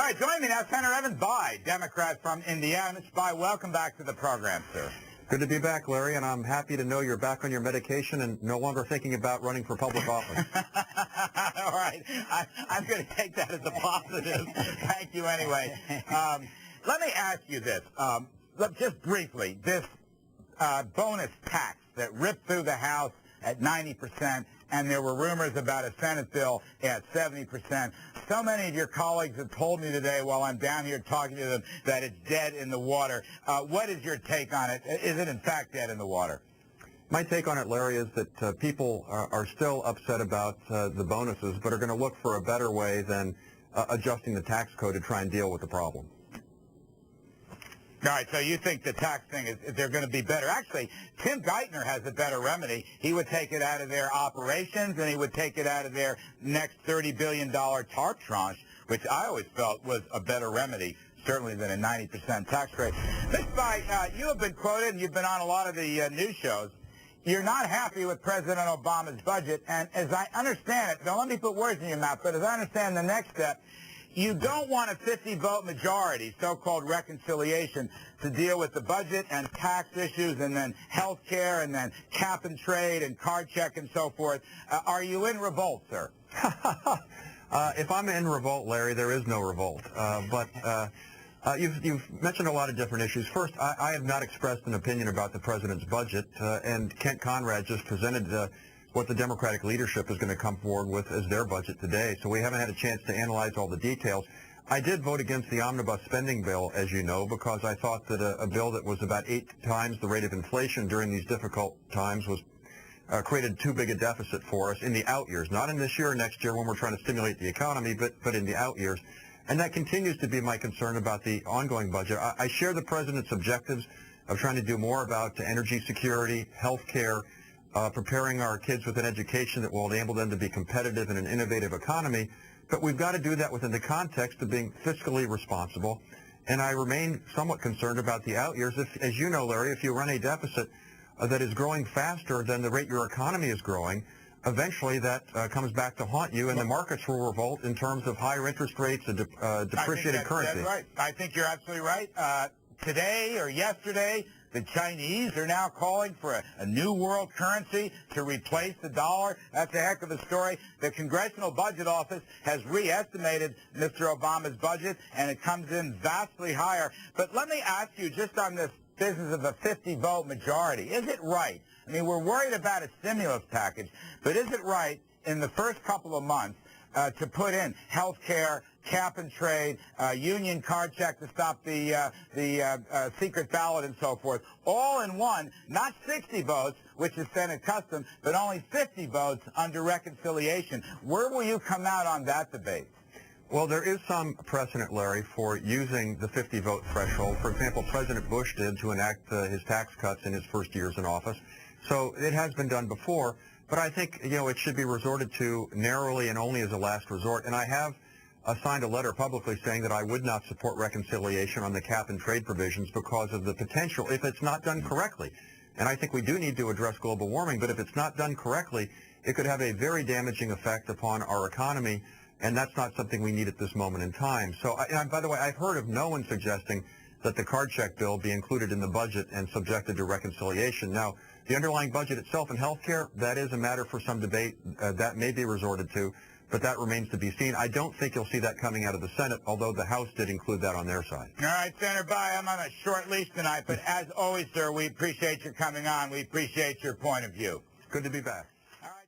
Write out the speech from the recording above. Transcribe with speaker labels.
Speaker 1: right, joining me now, Senator Evan Bayh, Democrat from Indiana. Mr. Bayh, welcome back to the program, sir.
Speaker 2: Good to be back, Larry, and I'm happy to know you're back on your medication and no longer thinking about running for public office.
Speaker 1: All right. I'm going to take that as a positive. Thank you anyway. Let me ask you this. Just briefly, this bonus tax that ripped through the House at 90%, and there were rumors about a Senate bill at 70%. So many of your colleagues have told me today while I'm down here talking to them that it's dead in the water. What is your take on it? Is it in fact dead in the water?
Speaker 2: My take on it, Larry, is that people are still upset about the bonuses, but are going to look for a better way than adjusting the tax code to try and deal with the problem.
Speaker 1: All right, so you think the tax thing they're going to be better. Actually, Tim Geithner has a better remedy. He would take it out of their operations, and he would take it out of their next $30 billion TARP tranche, which I always felt was a better remedy, certainly than a 90% tax rate. Ms. Bayh, you have been quoted, and you've been on a lot of the news shows. You're not happy with President Obama's budget, and as I understand it, don't let me put words in your mouth, but as I understand the next step, you don't want a 50-vote majority, so-called reconciliation, to deal with the budget and tax issues and then health care and then cap and trade and card check and so forth. Are you in revolt, sir?
Speaker 2: If I'm in revolt, Larry, there is no revolt. You've mentioned a lot of different issues. First, I have not expressed an opinion about the president's budget, and Kent Conrad just presented what the Democratic leadership is going to come forward with as their budget today. So we haven't had a chance to analyze all the details. I did vote against the omnibus spending bill, as you know, because I thought that a bill that was about 8 times the rate of inflation during these difficult times was created too big a deficit for us in the out years, not in this year or next year when we're trying to stimulate the economy, but in the out years. And that continues to be my concern about the ongoing budget. I share the president's objectives of trying to do more about energy security, health care, preparing our kids with an education that will enable them to be competitive in an innovative economy. But we've got to do that within the context of being fiscally responsible. And I remain somewhat concerned about the out years. As you know, Larry, if you run a deficit that is growing faster than the rate your economy is growing, eventually that comes back to haunt you, and the markets will revolt in terms of higher interest rates and depreciated currency.
Speaker 1: That's right. I think you're absolutely right. Today or yesterday, the Chinese are now calling for a new world currency to replace the dollar. That's a heck of a story. The Congressional Budget Office has re-estimated Mr. Obama's budget, and it comes in vastly higher. But let me ask you, just on this business of a 50-vote majority, is it right? I mean, we're worried about a stimulus package, but is it right in the first couple of months to put in health care, cap and trade, union card check to stop the secret ballot and so forth, all in one, not 60 votes, which is Senate custom, but only 50 votes under reconciliation? Where will you come out on that debate?
Speaker 2: Well, there is some precedent, Larry, for using the 50-vote threshold. For example, President Bush did to enact his tax cuts in his first years in office. So it has been done before, but I think, it should be resorted to narrowly and only as a last resort. And I have signed a letter publicly saying that I would not support reconciliation on the cap and trade provisions because of the potential, if it's not done correctly. And I think we do need to address global warming, but if it's not done correctly, it could have a very damaging effect upon our economy, and that's not something we need at this moment in time. So, by the way, I've heard of no one suggesting that the card check bill be included in the budget and subjected to reconciliation. Now, the underlying budget itself in health care, that is a matter for some debate. That may be resorted to, but that remains to be seen. I don't think you'll see that coming out of the Senate, although the House did include that on their side.
Speaker 1: All right, Senator Bayh, I'm on a short leash tonight, but as always, sir, we appreciate your coming on. We appreciate your point of view.
Speaker 2: Good to be back.